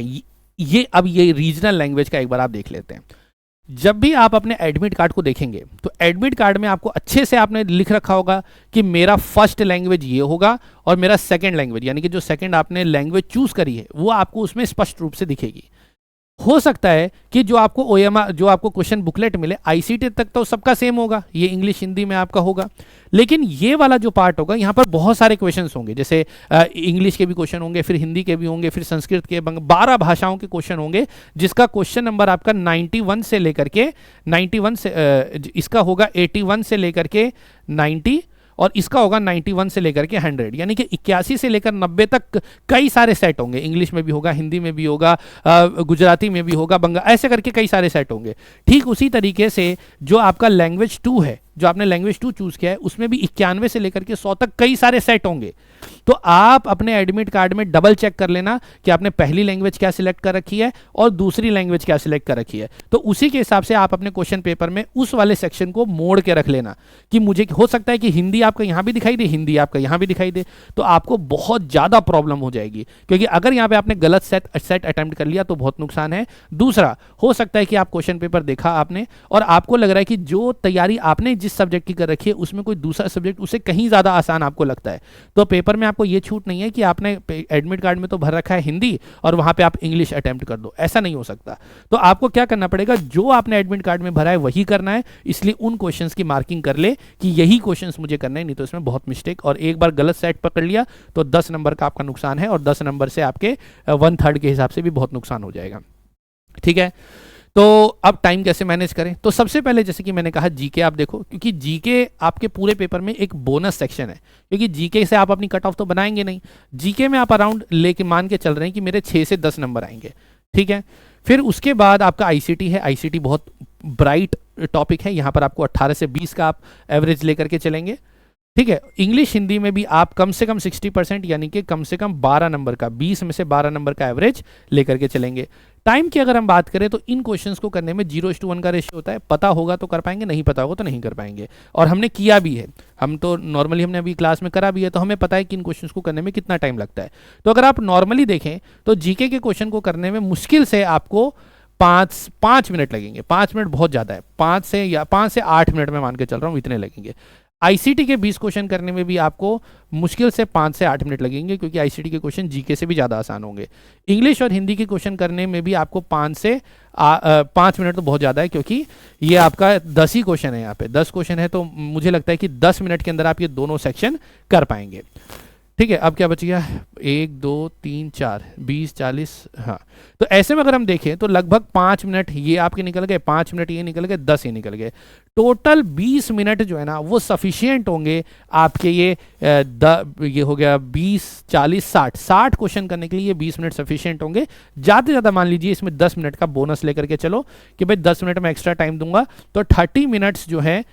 ये रीजनल लैंग्वेज का एक बार आप देख लेते हैं। जब भी आप अपने एडमिट कार्ड को देखेंगे तो एडमिट कार्ड में आपको अच्छे से आपने लिख रखा होगा कि मेरा फर्स्ट लैंग्वेज ये होगा और मेरा सेकंड लैंग्वेज, यानी कि जो सेकंड आपने लैंग्वेज चूज करी है वो आपको उसमें स्पष्ट रूप से दिखेगी। हो सकता है कि जो आपको ओएमआर, जो आपको क्वेश्चन बुकलेट मिले आईसीटी तक तो सबका सेम होगा, ये इंग्लिश हिंदी में आपका होगा, लेकिन ये वाला जो पार्ट होगा यहाँ पर बहुत सारे क्वेश्चंस होंगे, जैसे इंग्लिश के भी क्वेश्चन होंगे, फिर हिंदी के भी होंगे, फिर संस्कृत के 12 भाषाओं के क्वेश्चन होंगे, जिसका क्वेश्चन नंबर आपका 91 से लेकर के 91 से इसका होगा 81 से लेकर के 90 और इसका होगा 91 से लेकर के 100, यानी कि 81 से लेकर 90 तक कई सारे सेट होंगे। इंग्लिश में भी होगा, हिंदी में भी होगा, गुजराती में भी होगा, बंगाल, ऐसे करके कई सारे सेट होंगे। ठीक उसी तरीके से जो आपका लैंग्वेज 2 है, जो आपने लैंग्वेज 2 चूज किया है, उसमें भी 91 से लेकर के 100 तक कई सारे सेट होंगे। तो आप अपने एडमिट कार्ड में डबल चेक कर लेना कि आपने पहली लैंग्वेज क्या सिलेक्ट कर रखी है और दूसरी लैंग्वेज क्या सिलेक्ट कर रखी है। तो उसी के हिसाब से आप अपने क्वेश्चन पेपर में उस वाले सेक्शन को मोड़ के रख लेना कि मुझे हो सकता है कि हिंदी आपका यहां भी दिखाई दे, हिंदी आपका यहां भी दिखाई दे, तो आपको बहुत ज्यादा प्रॉब्लम हो जाएगी, क्योंकि अगर यहां पे आपने गलत सेट अटेम्प्ट कर लिया तो बहुत नुकसान है। दूसरा, हो सकता है कि आप क्वेश्चन पेपर देखा आपने और आपको लग रहा है कि जो तैयारी आपने जिस सब्जेक्ट की कर रखी है उसमें कोई दूसरा सब्जेक्ट उससे कहीं ज्यादा आसान आपको लगता है, तो पेपर में आपको यह छूट नहीं है कि आपने एडमिट कार्ड में तो भर रखा है हिंदी और वहां पे आप इंग्लिश अटेम्प्ट कर दो, ऐसा नहीं हो सकता। तो आपको क्या करना पड़ेगा, जो आपने एडमिट कार्ड में भरा है वही करना है, इसलिए उन क्वेश्चंस की मार्किंग कर ले कि यही क्वेश्चंस मुझे करने हैं, नहीं तो इसमें बहुत मिस्टेक, और एक बार गलत सेट पकड़ लिया तो 10 नंबर का आपका नुकसान है और 10 नंबर से आपके 1/3 के हिसाब से भी बहुत नुकसान हो जाएगा। ठीक है, तो अब टाइम कैसे मैनेज करें? तो सबसे पहले जैसे कि मैंने कहा जीके आप देखो, क्योंकि जीके आपके पूरे पेपर में एक बोनस सेक्शन है, क्योंकि जीके से आप अपनी कट ऑफ तो बनाएंगे नहीं, जीके में आप अराउंड लेके मान के चल रहे हैं कि मेरे 6 से 10 नंबर आएंगे। ठीक है, फिर उसके बाद आपका आईसीटी है, आईसीटी बहुत ब्राइट टॉपिक है, यहाँ पर आपको 18 से 20 का आप एवरेज लेकर के चलेंगे। ठीक है, इंग्लिश हिंदी में भी आप कम से कम 60% यानी कि कम से कम 12 नंबर का, 20 में से 12 नंबर का एवरेज लेकर के चलेंगे। टाइम की अगर हम बात करें तो इन क्वेश्चंस को करने में 0:1 का रेशियो होता है, पता होगा तो कर पाएंगे, नहीं पता होगा तो नहीं कर पाएंगे, और हमने किया भी है, हम तो नॉर्मली हमने अभी क्लास में करा भी है, तो हमें पता है कि इन क्वेश्चंस को करने में कितना टाइम लगता है। तो अगर आप नॉर्मली देखें तो जीके के क्वेश्चन को करने में मुश्किल से आपको 5 मिनट लगेंगे, 5 मिनट बहुत ज़्यादा है, 5 से 8 मिनट में मान के चल रहा हूँ इतने लगेंगे। आईसीटी के 20 क्वेश्चन करने में भी आपको मुश्किल से 5 से 8 मिनट लगेंगे, क्योंकि आईसीटी के क्वेश्चन जीके से भी ज़्यादा आसान होंगे। इंग्लिश और हिंदी के क्वेश्चन करने में भी आपको 5 मिनट तो बहुत ज़्यादा है, क्योंकि ये आपका 10 ही क्वेश्चन है, यहाँ पे 10 क्वेश्चन है, तो मुझे लगता है कि 10 मिनट के अंदर आप ये दोनों सेक्शन कर पाएंगे। ठीक है, अब क्या बच गया, 1 2 3 4 20 40, हाँ, तो ऐसे में अगर हम देखें तो लगभग 5 मिनट ये आपके निकल गए, 5 मिनट ये निकल गए, 10 ये निकल गए, टोटल 20 मिनट जो है ना वो सफिशियंट होंगे आपके ये हो गया 20 40 60 क्वेश्चन करने के लिए, ये 20 मिनट सफिशियंट होंगे। ज़्यादा से ज़्यादा मान लीजिए इसमें 10 मिनट का बोनस लेकर के चलो कि भाई 10 मिनट में एक्स्ट्रा टाइम दूंगा, तो 30 मिनट्स जो है,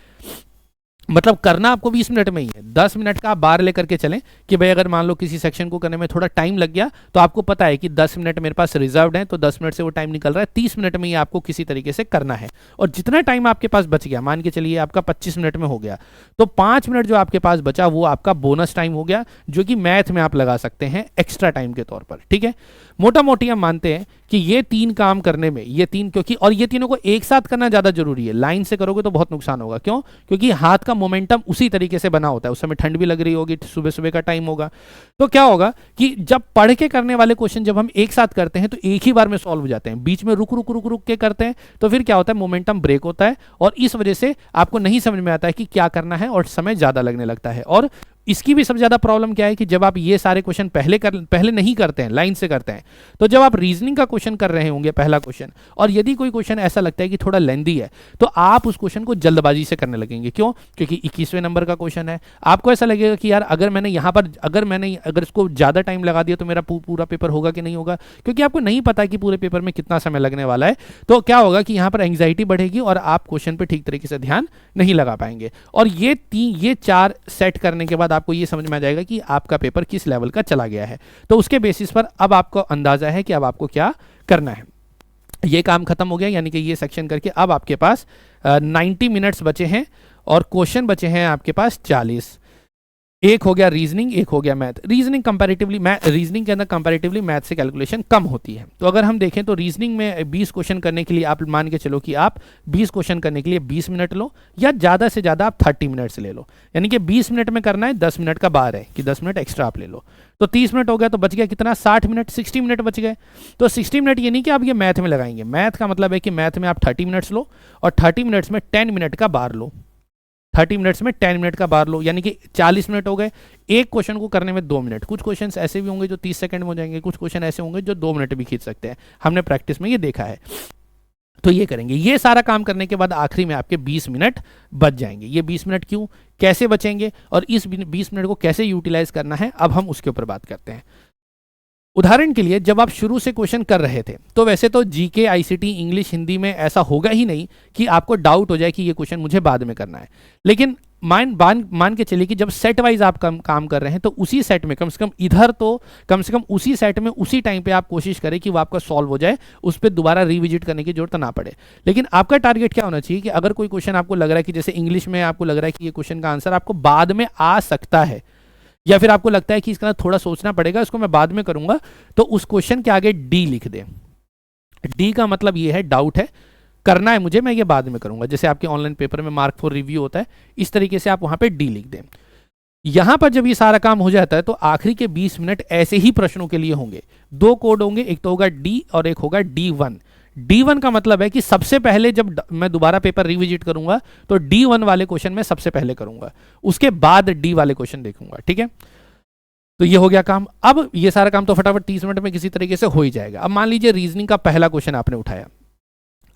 मतलब करना आपको 20 मिनट में ही है, 10 मिनट का आप बाहर लेकर के चलें कि भाई अगर मान लो किसी सेक्शन को करने में थोड़ा टाइम लग गया तो आपको पता है कि 10 मिनट मेरे पास रिजर्व्ड है, तो 10 मिनट से वो टाइम निकल रहा है, 30 मिनट में ही आपको किसी तरीके से करना है। और जितना टाइम आपके पास बच गया, मान के चलिए आपका 25 मिनट में हो गया, तो 5 मिनट जो आपके पास बचा वो आपका बोनस टाइम हो गया, जो कि मैथ में आप लगा सकते हैं एक्स्ट्रा टाइम के तौर पर। ठीक है, मोटा मोटी हम मानते हैं कि ये 3 काम करने में, ये 3, क्योंकि और ये तीनों को एक साथ करना ज़्यादा जरूरी है, लाइन से करोगे तो बहुत नुकसान होगा। क्यों? क्योंकि हाथ का मोमेंटम उसी तरीके से बना होता है, उस समय ठंड भी लग रही होगी, सुबह सुबह का टाइम होगा, तो क्या होगा कि जब पढ़ के करने वाले क्वेश्चन जब हम एक साथ करते हैं तो एक ही बार में सॉल्व हो जाते हैं, बीच में रुक रुक रुक रुक के करते हैं तो फिर क्या होता है, मोमेंटम ब्रेक होता है, और इस वजह से आपको नहीं समझ में आता है कि क्या करना है और समय ज़्यादा लगने लगता है। और इसकी भी सबसे ज़्यादा प्रॉब्लम क्या है कि जब आप ये सारे क्वेश्चन पहले नहीं करते हैं, लाइन से करते हैं, तो जब आप रीजनिंग का क्वेश्चन कर रहे होंगे पहला क्वेश्चन, और यदि कोई क्वेश्चन ऐसा लगता है कि थोड़ा लेंदी है, तो आप उस क्वेश्चन को जल्दबाजी से करने लगेंगे। क्यों? क्योंकि 21वें नंबर का क्वेश्चन है, आपको ऐसा लगेगा कि यार अगर मैंने यहाँ पर अगर इसको ज़्यादा टाइम लगा दिया तो मेरा पूरा पेपर होगा कि नहीं होगा, क्योंकि आपको नहीं पता कि पूरे पेपर में कितना समय लगने वाला है। तो क्या होगा कि यहाँ पर एंग्जाइटी बढ़ेगी और आप क्वेश्चन पर ठीक तरीके से ध्यान नहीं लगा पाएंगे। और ये 4 सेट करने के बाद आपको ये समझ में आ जाएगा कि आपका पेपर किस लेवल का चला गया है, तो उसके बेसिस पर अब आपको अंदाजा है कि अब आपको क्या करना है। ये काम खत्म हो गया, यानी कि ये सेक्शन करके अब आपके पास 90 मिनट्स बचे हैं और क्वेश्चन बचे हैं आपके पास 40। एक हो गया रीजनिंग, एक हो गया मैथ। रीजनिंग कंपैरेटिवली, रीजनिंग के अंदर कंपैरेटिवली मैथ से कैलकुलेशन कम होती है। तो अगर हम देखें तो रीजनिंग में 20 क्वेश्चन करने के लिए आप मान के चलो कि आप 20 क्वेश्चन करने के लिए 20 मिनट लो, या ज़्यादा से ज़्यादा आप 30 मिनट्स ले लो। यानी कि 20 मिनट में करना है, 10 मिनट का बार है कि 10 मिनट एक्स्ट्रा आप ले लो, तो 30 मिनट हो गया, तो बच गया कितना, 60 मिनट, 60 मिनट बच गए। तो 60 मिनट ये नहीं कि आप ये मैथ में लगाएंगे, मैथ का मतलब है कि मैथ में आप 30 मिनट्स लो और 30 मिनट्स में 10 मिनट का बार लो, 30 मिनट्स में 10 मिनट का बार लो, यानी कि 40 मिनट हो गए। एक क्वेश्चन को करने में 2 मिनट। कुछ क्वेश्चन ऐसे भी होंगे जो 30 सेकंड में हो जाएंगे, कुछ क्वेश्चन ऐसे होंगे जो 2 मिनट भी खींच सकते हैं, हमने प्रैक्टिस में ये देखा है। तो ये करेंगे, ये सारा काम करने के बाद आखिरी में आपके 20 मिनट बच जाएंगे। ये 20 मिनट क्यों, कैसे बचेंगे और इस 20 मिनट को कैसे यूटिलाइज करना है, अब हम उसके ऊपर बात करते हैं। उदाहरण के लिए, जब आप शुरू से क्वेश्चन कर रहे थे तो वैसे तो जीके, आईसीटी, इंग्लिश, हिंदी में ऐसा होगा ही नहीं कि आपको डाउट हो जाए कि ये क्वेश्चन मुझे बाद में करना है। लेकिन मान के चलिए कि जब सेट वाइज आप काम कर रहे हैं, तो उसी सेट में कम से कम इधर तो कम से कम उसी सेट में उसी टाइम पे आप कोशिश करें कि वो आपका सॉल्व हो जाए, उस पर दोबारा रिविजिट करने की जरूरत ना पड़े। लेकिन आपका टारगेट क्या होना चाहिए कि अगर कोई क्वेश्चन आपको लग रहा है कि जैसे इंग्लिश में आपको लग रहा है कि ये क्वेश्चन का आंसर आपको बाद में आ सकता है, या फिर आपको लगता है कि इसका थोड़ा सोचना पड़ेगा, इसको मैं बाद में करूंगा, तो उस क्वेश्चन के आगे डी लिख दें। डी का मतलब ये है डाउट है, करना है मुझे, मैं ये बाद में करूंगा। जैसे आपके ऑनलाइन पेपर में मार्क फॉर रिव्यू होता है, इस तरीके से आप वहां पे डी लिख दें। यहां पर जब ये सारा काम हो जाता है तो आखिरी के 20 मिनट ऐसे ही प्रश्नों के लिए होंगे। 2 कोड होंगे, एक तो होगा डी और एक होगा D1। D1 का मतलब है कि सबसे पहले जब मैं दोबारा पेपर रिविजिट करूंगा तो D1 वाले क्वेश्चन में सबसे पहले करूंगा, उसके बाद डी वाले क्वेश्चन देखूंगा। ठीक है, तो ये हो गया काम। अब ये सारा काम तो फटाफट 30 मिनट में किसी तरीके से हो ही जाएगा। अब मान लीजिए रीजनिंग का पहला क्वेश्चन आपने उठाया,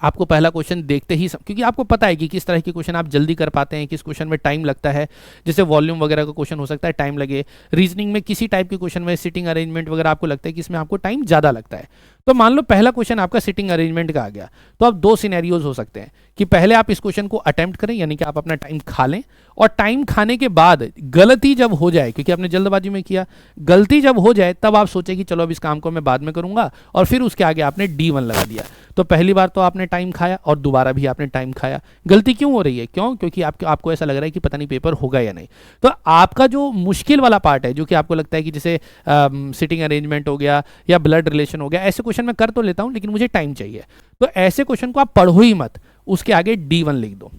आपको पहला क्वेश्चन देखते ही क्योंकि आपको पता है कि किस तरह के क्वेश्चन आप जल्दी कर पाते हैं, किस क्वेश्चन में टाइम लगता है। जैसे वॉल्यूम वगैरह का क्वेश्चन हो सकता है टाइम लगे, रीजनिंग में किसी टाइप के क्वेश्चन में सिटिंग अरेंजमेंट वगैरह आपको लगता है कि इसमें आपको टाइम ज़्यादा लगता है। तो मान लो पहला क्वेश्चन आपका सिटिंग अरेंजमेंट का आ गया, तो अब 2 सिनेरियोज हो सकते हैं कि पहले आप इस क्वेश्चन को अटेम्प्ट करें, यानी कि आप अपना टाइम खा लें, और टाइम खाने के बाद गलती जब हो जाए, क्योंकि आपने जल्दबाजी में किया, गलती जब हो जाए तब आप सोचें कि चलो अब इस काम को मैं बाद में करूंगा, और फिर उसके आगे आपने D1 लगा दिया। तो पहली बार तो आपने टाइम खाया और दोबारा भी आपने टाइम खाया। गलती क्यों हो रही है, क्यों, क्योंकि आपको ऐसा लग रहा है कि पता नहीं पेपर होगा या नहीं। तो आपका जो मुश्किल वाला पार्ट है, जो कि आपको लगता है कि जैसे सिटिंग अरेंजमेंट हो गया या ब्लड रिलेशन हो गया, ऐसे क्वेश्चन मैं कर तो लेता हूं लेकिन मुझे टाइम चाहिए, तो ऐसे क्वेश्चन को आप पढ़ो ही मत, उसके आगे D1 लिख दो,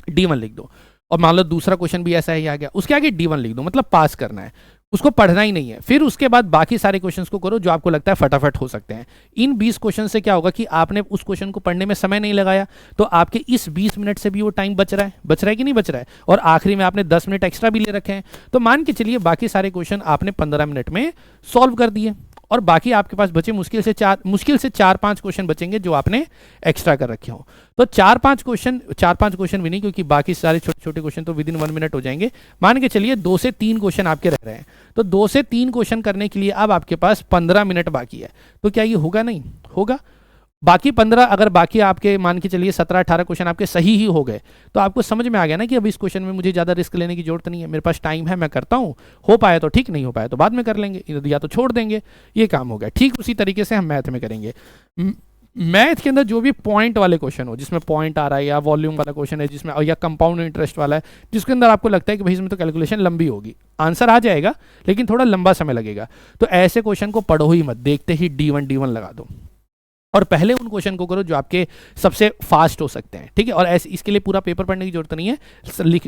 D1 लिख दो। और मान लो दूसरा क्वेश्चन भी ऐसा ही आ गया, उसके आगे D1 लिख दो, मतलब पास करना है, उसको पढ़ना ही नहीं है। फिर उसके बाद बाकी सारे क्वेश्चंस को करो जो आपको लगता है फटाफट हो सकते हैं। इन 20 क्वेश्चन से क्या होगा कि आपने उस क्वेश्चन को पढ़ने में समय नहीं लगाया, तो आपके इस 20 मिनट से भी वो टाइम बच रहा है कि नहीं बच रहा है, और आखिरी में आपने 10 मिनट एक्स्ट्रा भी ले रखे हैं। तो मान के चलिए बाकी सारे क्वेश्चन आपने 15 मिनट में सॉल्व कर दिए, और बाकी आपके पास बचे मुश्किल से 4-5 क्वेश्चन बचेंगे जो आपने एक्स्ट्रा कर रखे हो। तो 4-5 क्वेश्चन भी नहीं, क्योंकि बाकी सारे छोटे छोटे क्वेश्चन तो विदिन 1 मिनट हो जाएंगे। मान के चलिए 2 से 3 क्वेश्चन आपके रह रहे हैं, तो 2 से 3 क्वेश्चन करने के लिए अब आपके पास 15 मिनट बाकी है। तो क्या ये होगा, नहीं होगा? बाकी 15, अगर बाकी आपके मान के चलिए 17-18 क्वेश्चन आपके सही ही हो गए, तो आपको समझ में आ गया ना कि अब इस क्वेश्चन में मुझे ज़्यादा रिस्क लेने की जरूरत नहीं है, मेरे पास टाइम है, मैं करता हूँ, हो पाया तो ठीक, नहीं हो पाया तो बाद में कर लेंगे, या तो छोड़ देंगे, ये काम हो गया। ठीक उसी तरीके से हम मैथ में करेंगे। मैथ के अंदर जो भी पॉइंट वाले क्वेश्चन हो, जिसमें पॉइंट आ रहा है, या वॉल्यूम वाला क्वेश्चन है जिसमें, या कंपाउंड इंटरेस्ट वाला है जिसके अंदर आपको लगता है कि भाई इसमें तो कैलकुलेशन लंबी होगी, आंसर आ जाएगा लेकिन थोड़ा लंबा समय लगेगा, तो ऐसे क्वेश्चन को पढ़ो ही मत, देखते ही D1 लगा दो, और पहले उन क्वेश्चन को करो जो आपके सबसे फास्ट हो सकते हैं। ठीक है, और ऐसे इसके लिए पूरा पेपर पढ़ने की जरूरत नहीं है,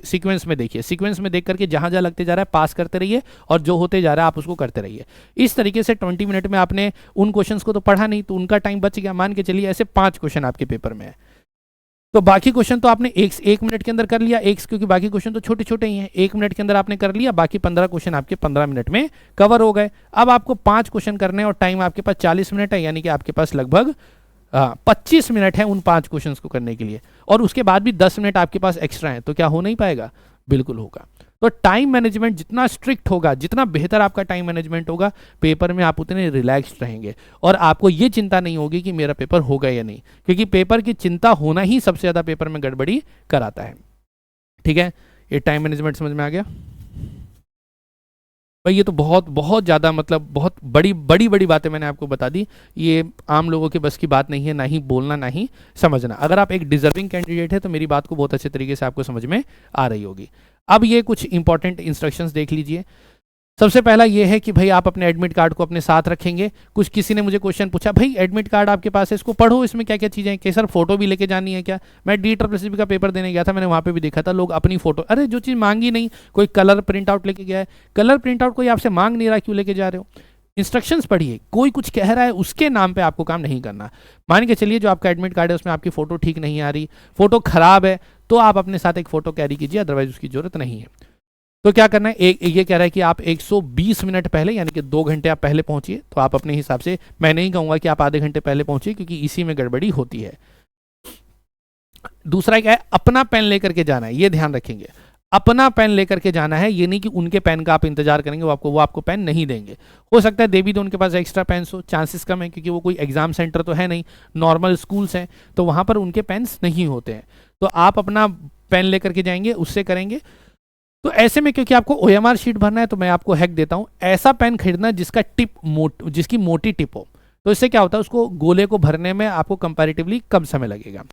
सीक्वेंस में देखिए, सीक्वेंस में देख करके जहां जहां लगते जा रहा है पास करते रहिए, और जो होते जा रहा है आप उसको करते रहिए। इस तरीके से 20 मिनट में आपने उन क्वेश्चंस को तो पढ़ा नहीं, तो उनका टाइम बच गया। मान के चलिए ऐसे 5 क्वेश्चन आपके पेपर में है, तो बाकी क्वेश्चन तो आपने 1 मिनट के अंदर कर लिया, क्योंकि बाकी क्वेश्चन तो छोटे छोटे ही हैं, 1 मिनट के अंदर आपने कर लिया, बाकी 15 क्वेश्चन आपके 15 मिनट में कवर हो गए। अब आपको 5 क्वेश्चन करने और टाइम आपके पास 40 मिनट है, यानी कि आपके पास लगभग 25 मिनट है उन 5 क्वेश्चंस को करने के लिए, और उसके बाद भी 10 मिनट आपके पास एक्स्ट्रा है, तो क्या हो नहीं पाएगा? बिल्कुल होगा। तो टाइम मैनेजमेंट जितना स्ट्रिक्ट होगा, जितना बेहतर आपका टाइम मैनेजमेंट होगा, पेपर में आप उतने रिलैक्स्ड रहेंगे, और आपको ये चिंता नहीं होगी कि मेरा पेपर होगा या नहीं, क्योंकि पेपर की चिंता होना ही सबसे ज़्यादा पेपर में गड़बड़ी कराता है। ठीक है, ये टाइम मैनेजमेंट समझ में आ गया भाई? ये तो बहुत बहुत ज़्यादा, मतलब बहुत बड़ी बातें मैंने आपको बता दी। ये आम लोगों के बस की बात नहीं है, ना ही बोलना ना ही समझना। अगर आप एक डिजर्विंग कैंडिडेट है तो मेरी बात को बहुत अच्छे तरीके से आपको समझ में आ रही होगी। अब ये कुछ इंपॉर्टेंट इंस्ट्रक्शंस देख लीजिए। सबसे पहला ये है कि भाई आप अपने एडमिट कार्ड को अपने साथ रखेंगे। कुछ किसी ने मुझे क्वेश्चन पूछा, भाई एडमिट कार्ड आपके पास है, इसको पढ़ो, इसमें क्या क्या चीज़ें हैं, कि सर फोटो भी लेके जानी है क्या? मैं DSSB का पेपर देने गया था, मैंने वहाँ पे भी देखा था लोग अपनी फोटो, अरे जो चीज़ मांगी नहीं, कोई कलर प्रिंट आउट लेके गया है, कलर प्रिंट आउट कोई आपसे मांग नहीं रहा, क्यों लेके जा रहे हो? इंस्ट्रक्शंस पढ़िए, कोई कुछ कह रहा है उसके नाम पे आपको काम नहीं करना। मान के चलिए जो आपका एडमिट कार्ड है उसमें आपकी फ़ोटो ठीक नहीं आ रही, फ़ोटो ख़राब है, तो आप अपने साथ एक फ़ोटो कैरी कीजिए, अदरवाइज उसकी ज़रूरत नहीं है। तो क्या करना है, एक ये कह रहा है कि आप 120 मिनट पहले, यानी कि 2 घंटे आप पहले पहुंचिए। तो आप अपने हिसाब से, मैं नहीं कहूँगा कि आप आधे घंटे पहले पहुंचिए, क्योंकि इसी में गड़बड़ी होती है। दूसरा क्या है, अपना पेन लेकर के जाना है, ये ध्यान रखेंगे, अपना पेन लेकर के जाना है। ये नहीं कि उनके पेन का आप इंतजार करेंगे, वो आपको पेन नहीं देंगे। हो सकता है दे भी तो उनके पास एक्स्ट्रा पेन्स हो, चांसेस कम है, क्योंकि वो कोई एग्जाम सेंटर तो है नहीं, नॉर्मल स्कूल्स हैं, तो वहाँ पर उनके पेन्स नहीं होते हैं। तो आप अपना पेन लेकर के जाएंगे, उससे करेंगे। तो ऐसे में क्योंकि आपको OMR शीट भरना है, तो मैं आपको हैक देता हूँ, ऐसा पेन खरीदना जिसका टिप जिसकी मोटी टिप हो। तो इससे क्या होता है, उसको गोले को भरने में आपको कंपैरेटिवली कम समय लगेगा।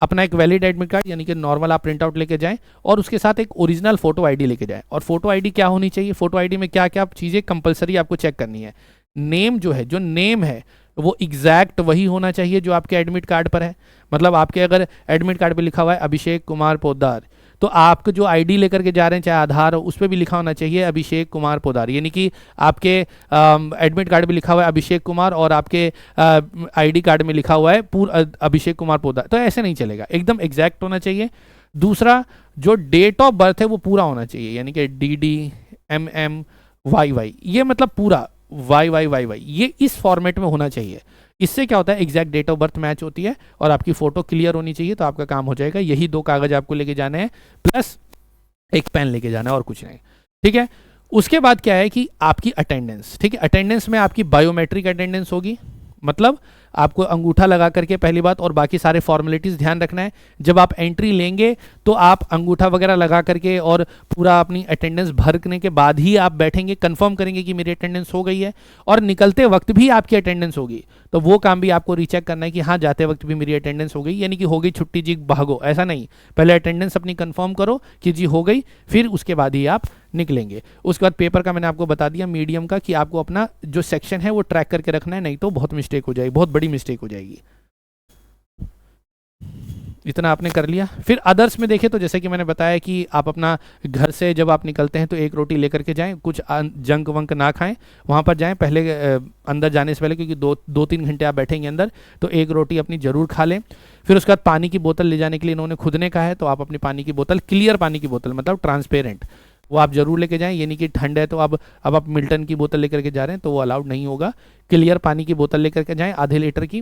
अपना एक वैलिड एडमिट कार्ड, यानी कि नॉर्मल आप प्रिंट आउट लेके जाएं, और उसके साथ एक ओरिजिनल फोटो आईडी लेके जाएं। और फोटो आईडी क्या होनी चाहिए, फोटो आईडी में क्या क्या चीज़ें कंपलसरी आपको चेक करनी है। नेम जो नेम है वो एग्जैक्ट वही होना चाहिए जो आपके एडमिट कार्ड पर है। मतलब आपके अगर एडमिट कार्ड पे लिखा हुआ है अभिषेक कुमार पोद्दार, तो आपको जो आईडी लेकर के जा रहे हैं, चाहे आधार हो, उस पर भी लिखा होना चाहिए अभिषेक कुमार पोद्दार। यानी कि आपके एडमिट कार्ड में लिखा हुआ है अभिषेक कुमार, और आपके आईडी कार्ड में लिखा हुआ है पूरा अभिषेक कुमार पोद्दार। तो ऐसे नहीं चलेगा, एकदम एग्जैक्ट होना चाहिए। दूसरा, जो डेट ऑफ बर्थ है वो पूरा होना चाहिए, यानी कि DDMMYY, ये मतलब पूरा YYYY, ये इस फॉर्मेट में होना चाहिए। इससे क्या होता है, exact date of birth match होती है, और आपकी फोटो क्लियर होनी चाहिए, तो आपका काम हो जाएगा। यही 2 कागज आपको लेके जाने हैं, प्लस एक पेन लेके जाना है, और कुछ नहीं। ठीक है। उसके बाद क्या है कि आपकी अटेंडेंस, ठीक है, अटेंडेंस में आपकी बायोमेट्रिक अटेंडेंस होगी। मतलब आपको अंगूठा लगा करके पहली बात, और बाकी सारे फॉर्मेलिटीज़ ध्यान रखना है। जब आप एंट्री लेंगे तो आप अंगूठा वगैरह लगा करके और पूरा अपनी अटेंडेंस भरने के बाद ही आप बैठेंगे, कंफर्म करेंगे कि मेरी अटेंडेंस हो गई है। और निकलते वक्त भी आपकी अटेंडेंस होगी, तो वो काम भी आपको रीचेक करना है कि हाँ जाते वक्त भी मेरी अटेंडेंस हो गई, यानी कि हो गई छुट्टी जी भागो, ऐसा नहीं। पहले अटेंडेंस अपनी कंफर्म करो कि जी हो गई, फिर उसके बाद ही आप निकलेंगे। उसके बाद पेपर का मैंने आपको बता दिया, मीडियम का, कि आपको अपना जो सेक्शन है वो ट्रैक करके रखना है, नहीं तो बहुत मिस्टेक हो जाएगी, बहुत बड़ी मिस्टेक हो जाएगी। इतना आपने कर लिया। फिर अदर्स में देखें तो जैसे कि मैंने बताया कि आप अपना घर से जब आप निकलते हैं तो 1 रोटी लेकर के जाएं, कुछ जंक वंक ना खाएं। वहाँ पर जाएं पहले, अंदर जाने से पहले, क्योंकि 2-3 घंटे आप बैठेंगे अंदर, तो 1 रोटी अपनी ज़रूर खा लें। फिर उसके बाद पानी की बोतल ले जाने के लिए इन्होंने खुद ने कहा है, तो आप अपनी पानी की बोतल, क्लियर पानी की बोतल, मतलब ट्रांसपेरेंट, वो आप जरूर लेके जाएं। यानी कि ठंड है तो अब आप मिल्टन की बोतल लेकर के जा रहे हैं तो वो अलाउड नहीं होगा। क्लियर पानी की बोतल लेकर के जाएं, आधे लीटर की।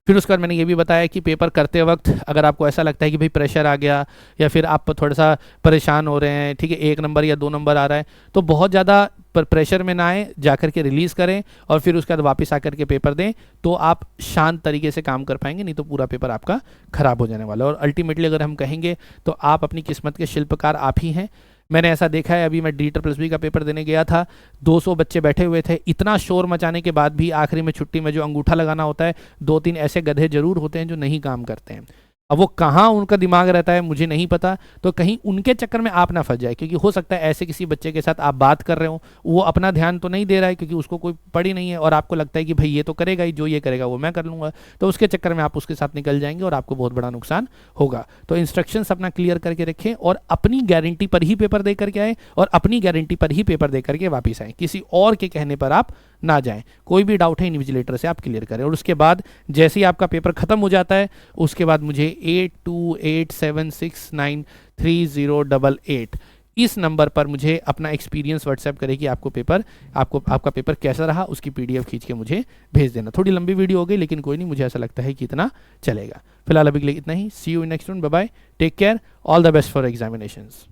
फिर उसके बाद मैंने ये भी बताया कि पेपर करते वक्त अगर आपको ऐसा लगता है कि भाई प्रेशर आ गया, या फिर आप थोड़ा सा परेशान हो रहे हैं, ठीक है, 1 नंबर या 2 नंबर आ रहा है, तो बहुत ज़्यादा प्रेशर में ना आए, जाकर के रिलीज़ करें, और फिर उसके बाद वापस आकर के पेपर दें, तो आप शांत तरीके से काम कर पाएंगे। नहीं तो पूरा पेपर आपका ख़राब हो जाने वाला है। और अल्टीमेटली अगर हम कहेंगे तो आप अपनी किस्मत के शिल्पकार आप ही हैं। मैंने ऐसा देखा है, अभी मैं DSSB का पेपर देने गया था, 200 बच्चे बैठे हुए थे, इतना शोर मचाने के बाद भी आखिरी में छुट्टी में जो अंगूठा लगाना होता है, 2-3 ऐसे गधे जरूर होते हैं जो नहीं काम करते हैं। अब वो कहाँ उनका दिमाग रहता है मुझे नहीं पता, तो कहीं उनके चक्कर में आप ना फंस जाए, क्योंकि हो सकता है ऐसे किसी बच्चे के साथ आप बात कर रहे हो, वो अपना ध्यान तो नहीं दे रहा है क्योंकि उसको कोई पड़ी नहीं है, और आपको लगता है कि भाई ये तो करेगा ही, जो ये करेगा वो मैं कर लूँगा, तो उसके चक्कर में आप उसके साथ निकल जाएंगे और आपको बहुत बड़ा नुकसान होगा। तो इंस्ट्रक्शंस अपना क्लियर करके रखें, और अपनी गारंटी पर ही पेपर दे करके आए, और अपनी गारंटी पर ही पेपर दे करके वापस आए, किसी और के कहने पर आप ना जाएं। कोई भी डाउट है इन्विजिलेटर से आप क्लियर करें। और उसके बाद जैसे ही आपका पेपर खत्म हो जाता है, उसके बाद मुझे 8287693088 इस नंबर पर मुझे अपना एक्सपीरियंस व्हाट्सएप करें कि आपका पेपर कैसा रहा, उसकी PDF खींच के मुझे भेज देना। थोड़ी लंबी वीडियो हो गई, लेकिन कोई नहीं, मुझे ऐसा लगता है कि इतना चलेगा। फिलहाल अभी के लिए इतना ही। See you next one, bye bye, take care, all the best for examinations.